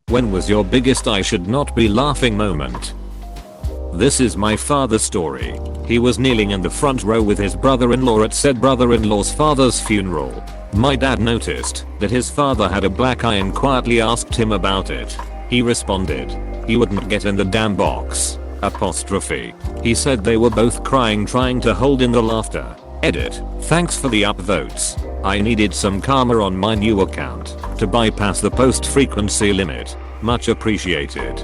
When was your biggest I should not be laughing moment? This is my father's story. He was kneeling in the front row with his brother-in-law at said brother-in-law's father's funeral. My dad noticed that his father had a black eye and quietly asked him about it. He responded, "He wouldn't get in the damn box." Apostrophe. He said they were both crying trying to hold in the laughter. Edit. Thanks for the upvotes. I needed some karma on my new account to bypass the post frequency limit. Much appreciated.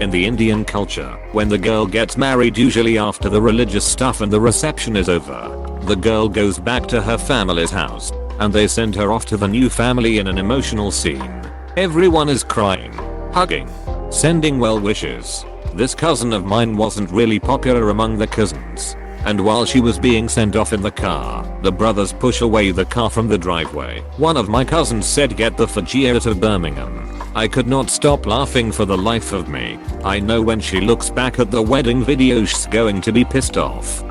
In the Indian culture, when the girl gets married usually after the religious stuff and the reception is over, the girl goes back to her family's house and they send her off to the new family in an emotional scene. Everyone is crying, hugging, sending well wishes. This cousin of mine wasn't really popular among the cousins. And while she was being sent off in the car, the brothers push away the car from the driveway. One of my cousins said, "Get the fudgy out of Birmingham." I could not stop laughing for the life of me. I know when she looks back at the wedding video she's going to be pissed off.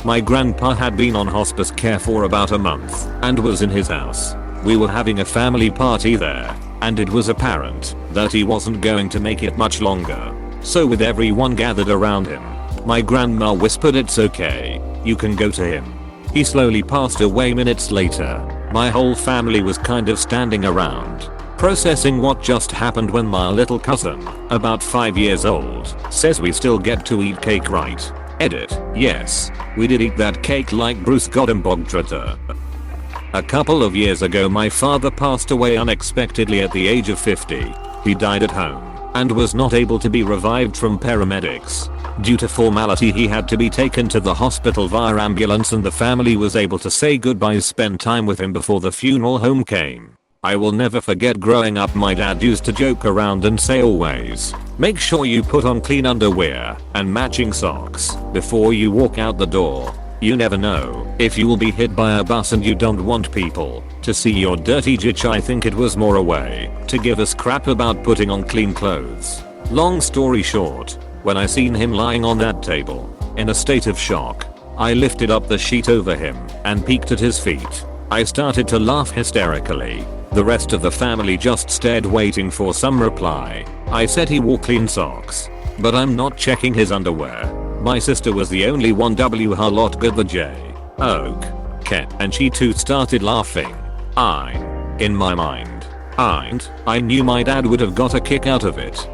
My grandpa had been on hospice care for about a month and was in his house. We were having a family party there, and it was apparent that he wasn't going to make it much longer. So with everyone gathered around him, my grandma whispered, "It's okay, you can go to him." He slowly passed away minutes later. My whole family was kind of standing around, processing what just happened when my little cousin, about 5 years old, says, "We still get to eat cake, right?" Edit. Yes, we did eat that cake like Bruce Goddenbogdrata. A couple of years ago my father passed away unexpectedly at the age of 50. He died at home and was not able to be revived from paramedics. Due to formality he had to be taken to the hospital via ambulance and the family was able to say goodbyes, spend time with him before the funeral home came. I will never forget growing up my dad used to joke around and say always, "Make sure you put on clean underwear and matching socks before you walk out the door. You never know if you will be hit by a bus and you don't want people to see your dirty jitch." I think it was more a way to give us crap about putting on clean clothes. Long story short, when I seen him lying on that table, in a state of shock, I lifted up the sheet over him and peeked at his feet. I started to laugh hysterically. The rest of the family just stared waiting for some reply. I said he wore clean socks, but I'm not checking his underwear. My sister was the only one lot good the J. Oak. Ken. And she too started laughing. In my mind, I knew my dad would have got a kick out of it.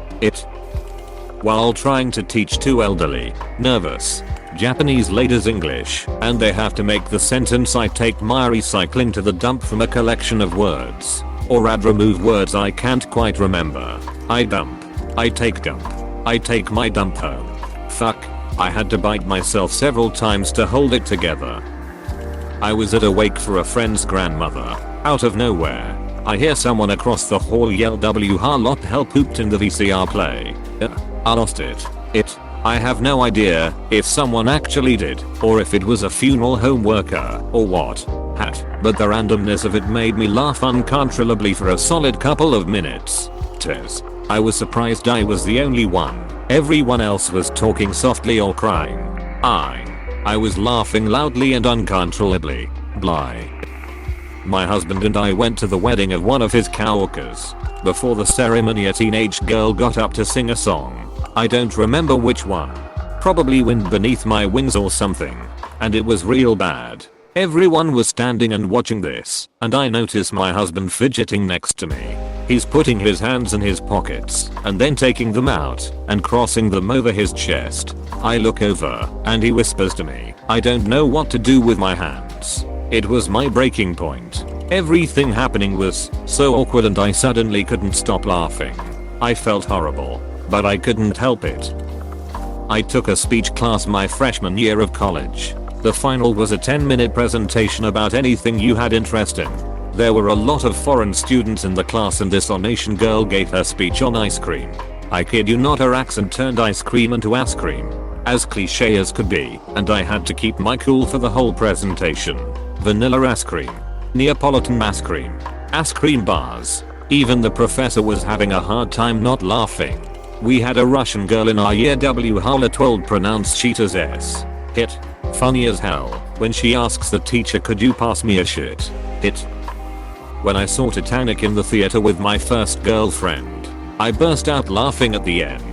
While trying to teach two elderly, nervous, Japanese ladies English, and they have to make the sentence, "I take my recycling to the dump," from a collection of words, or add remove words I can't quite remember. I dump. I take dump. I take my dump home. Fuck. I had to bite myself several times to hold it together. I was at a wake for a friend's grandmother. Out of nowhere, I hear someone across the hall yell, "W harlot help, pooped in the VCR play." I lost it. I have no idea if someone actually did, or if it was a funeral home worker, or what. But the randomness of it made me laugh uncontrollably for a solid couple of minutes. I was surprised I was the only one. Everyone else was talking softly or crying. I was laughing loudly and uncontrollably. Bly. My husband and I went to the wedding of one of his coworkers. Before the ceremony a teenage girl got up to sing a song. I don't remember which one. Probably Wind Beneath My Wings or something. And it was real bad. Everyone was standing and watching this, and I notice my husband fidgeting next to me. He's putting his hands in his pockets and then taking them out and crossing them over his chest. I look over and he whispers to me, "I don't know what to do with my hands." It was my breaking point. Everything happening was so awkward and I suddenly couldn't stop laughing. I felt horrible, but I couldn't help it. I took a speech class my freshman year of college. The final was a 10-minute presentation about anything you had interest in. There were a lot of foreign students in the class and this Asian girl gave her speech on ice cream. I kid you not, her accent turned ice cream into ass cream. As cliche as could be, and I had to keep my cool for the whole presentation. Vanilla ice cream. Neapolitan ice cream bars. Even the professor was having a hard time not laughing. We had a Russian girl in our year, W Hala 12, pronounced sheet as S. Funny as hell when she asks the teacher, "Could you pass me a shit?" when I saw Titanic in the theater with my first girlfriend. I burst out laughing at the end.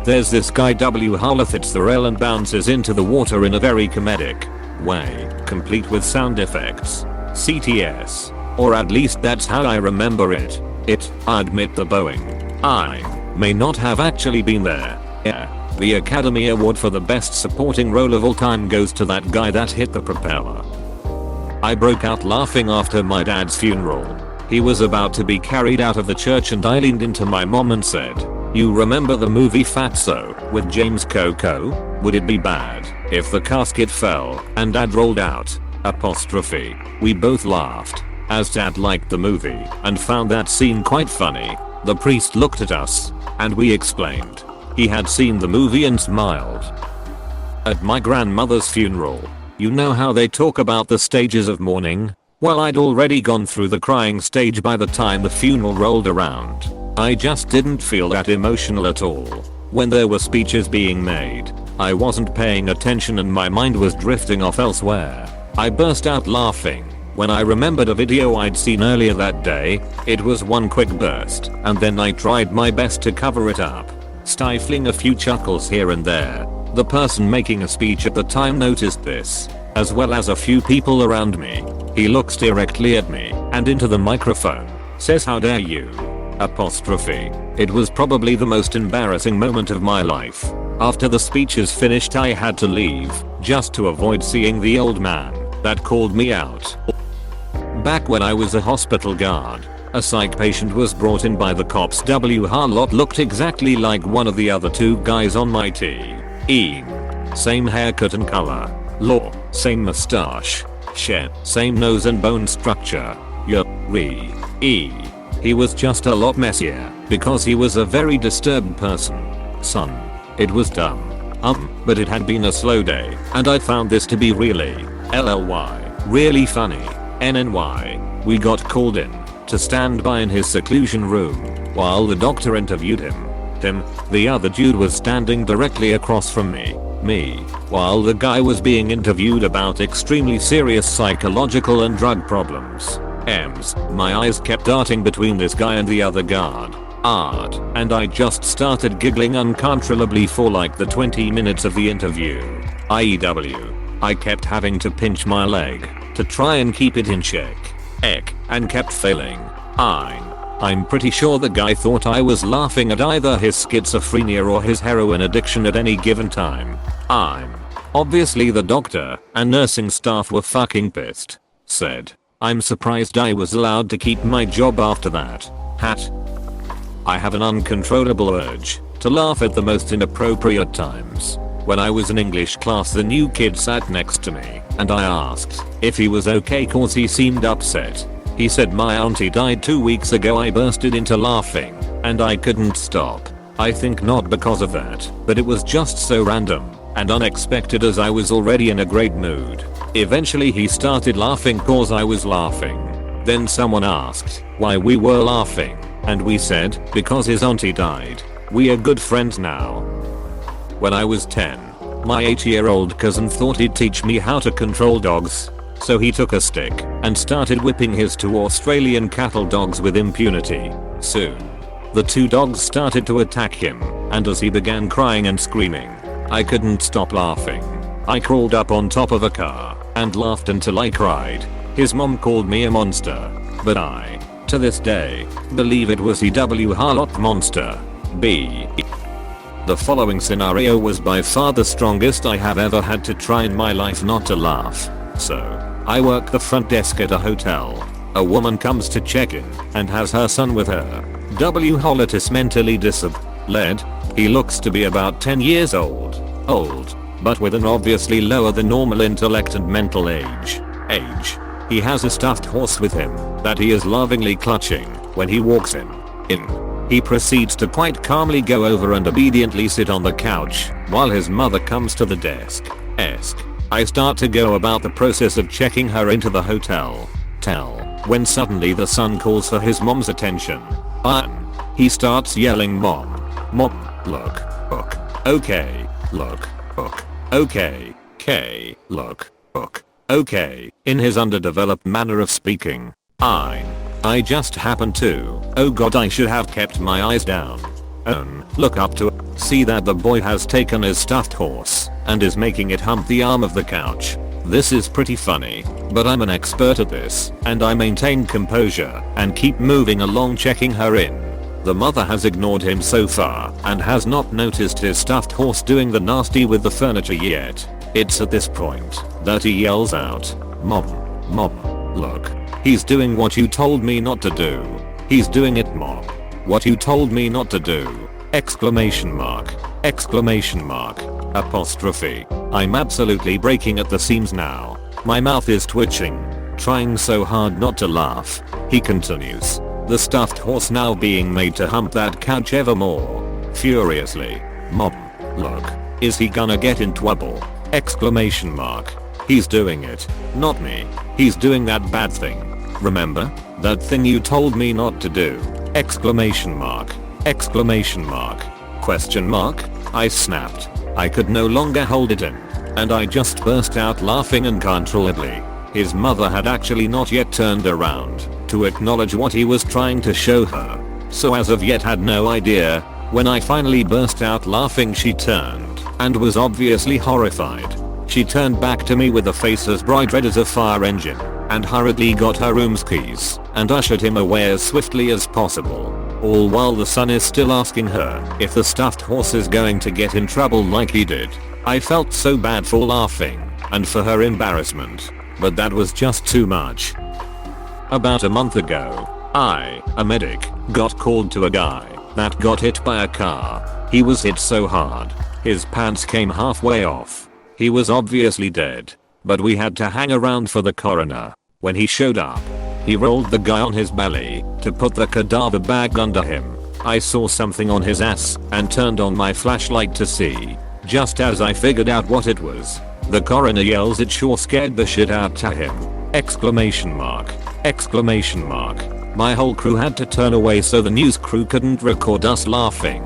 There's this guy W. Harloth hits the rail and bounces into the water in a very comedic way, complete with sound effects. CTS. Or at least that's how I remember it. I admit the Boeing. I may not have actually been there. Yeah. The Academy Award for the best supporting role of all time goes to that guy that hit the propeller. I broke out laughing after my dad's funeral. He was about to be carried out of the church and I leaned into my mom and said, "You remember the movie Fatso with James Coco? Would it be bad if the casket fell and dad rolled out? Apostrophe." We both laughed, as dad liked the movie and found that scene quite funny. The priest looked at us and we explained he had seen the movie and smiled. At my grandmother's funeral, you know how they talk about the stages of mourning? Well, I'd already gone through the crying stage by the time the funeral rolled around. I just didn't feel that emotional at all. When there were speeches being made, I wasn't paying attention and my mind was drifting off elsewhere. I burst out laughing when I remembered a video I'd seen earlier that day. It was one quick burst and then I tried my best to cover it up, stifling a few chuckles here and there. The person making a speech at the time noticed this, as well as a few people around me. He looks directly at me and into the microphone, says, "How dare you?" Apostrophe. It was probably the most embarrassing moment of my life. After the speech is finished I had to leave, just to avoid seeing the old man that called me out. Back when I was a hospital guard, a psych patient was brought in by the cops. W. Harloth looked exactly like one of the other two guys on my team. Same haircut and color. Law. Same mustache. Same nose and bone structure. He was just a lot messier because he was a very disturbed person. Son. It was dumb. But it had been a slow day and I found this to be really really funny. NNY. We got called in to stand by in his seclusion room while the doctor interviewed him. The other dude was standing directly across from me, while the guy was being interviewed about extremely serious psychological and drug problems. My eyes kept darting between this guy and the other guard. And I just started giggling uncontrollably for like the 20 minutes of the interview. I kept having to pinch my leg to try and keep it in check. And kept failing. I'm pretty sure the guy thought I was laughing at either his schizophrenia or his heroin addiction at any given time. Obviously the doctor and nursing staff were fucking pissed. Said, "I'm surprised I was allowed to keep my job after that." I have an uncontrollable urge to laugh at the most inappropriate times. When I was in English class, the new kid sat next to me and I asked if he was okay cause he seemed upset. He said, "My auntie died 2 weeks ago." I bursted into laughing and I couldn't stop. I think not because of that, but it was just so random and unexpected as I was already in a great mood. Eventually he started laughing cause I was laughing. Then someone asked why we were laughing and we said because his auntie died. We are good friends now. When I was 10, my 8-year-old cousin thought he'd teach me how to control dogs. So he took a stick and started whipping his 2 Australian cattle dogs with impunity. Soon, the 2 dogs started to attack him, and as he began crying and screaming, I couldn't stop laughing. I crawled up on top of a car and laughed until I cried. His mom called me a monster, but I, to this day, believe it was W. Harloth monster. The following scenario was by far the strongest I have ever had to try in my life not to laugh. So, I work the front desk at a hotel. A woman comes to check in and has her son with her. W. Harloth is mentally disabled. He looks to be about 10 years old, but with an obviously lower than normal intellect and mental age. He has a stuffed horse with him that he is lovingly clutching when he walks in. He proceeds to quite calmly go over and obediently sit on the couch while his mother comes to the desk. I start to go about the process of checking her into the hotel. When suddenly the son calls for his mom's attention. He starts yelling, "Mom, look, okay, look, okay, look, okay," in his underdeveloped manner of speaking. I just happened to. Oh god, I should have kept my eyes down. Look up to it. See that the boy has taken his stuffed horse and is making it hump the arm of the couch. This is pretty funny, but I'm an expert at this, and I maintain composure and keep moving along checking her in. The mother has ignored him so far and has not noticed his stuffed horse doing the nasty with the furniture yet. It's at this point that he yells out, "Mom, Mom, look. He's doing what you told me not to do. He's doing it, Mom. What you told me not to do." Exclamation mark. Exclamation mark. Apostrophe. I'm absolutely breaking at the seams now. My mouth is twitching, trying so hard not to laugh. He continues, the stuffed horse now being made to hump that couch ever more. Furiously. "Mom, look. Is he gonna get in trouble?" Exclamation mark. He's doing it, not me. He's doing that bad thing. Remember? That thing you told me not to do. Exclamation mark. Exclamation mark. Question mark. I snapped. I could no longer hold it in. And I just burst out laughing uncontrollably. His mother had actually not yet turned around to acknowledge what he was trying to show her. So as of yet had no idea. When I finally burst out laughing, she turned and was obviously horrified. She turned back to me with a face as bright red as a fire engine and hurriedly got her room's keys and ushered him away as swiftly as possible. All while the son is still asking her if the stuffed horse is going to get in trouble like he did. I felt so bad for laughing and for her embarrassment, but that was just too much. About a month ago, I, a medic, got called to a guy that got hit by a car. He was hit so hard, his pants came halfway off. He was obviously dead, but we had to hang around for the coroner. When he showed up, he rolled the guy on his belly to put the cadaver bag under him. I saw something on his ass and turned on my flashlight to see. Just as I figured out what it was, the coroner yells, "It sure scared the shit out of him." Exclamation mark. Exclamation mark. My whole crew had to turn away so the news crew couldn't record us laughing.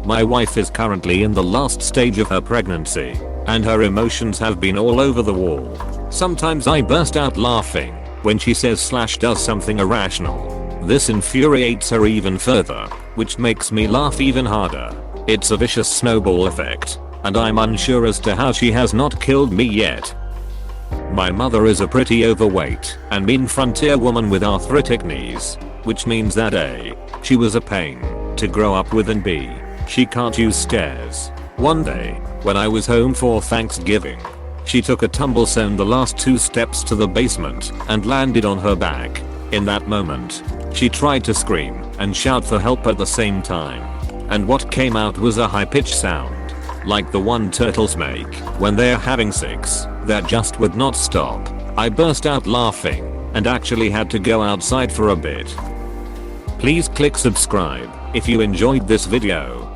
My wife is currently in the last stage of her pregnancy, and her emotions have been all over the wall. Sometimes I burst out laughing when she says / does something irrational. This infuriates her even further, which makes me laugh even harder. It's a vicious snowball effect, and I'm unsure as to how she has not killed me yet. My mother is a pretty overweight and mean frontier woman with arthritic knees, which means that A, she was a pain to grow up with, and B, she can't use stairs. One day, when I was home for Thanksgiving, she took a tumblestone the last 2 steps to the basement and landed on her back. In that moment, she tried to scream and shout for help at the same time. And what came out was a high-pitched sound, like the one turtles make when they're having sex, that just would not stop. I burst out laughing and actually had to go outside for a bit. Please click subscribe if you enjoyed this video.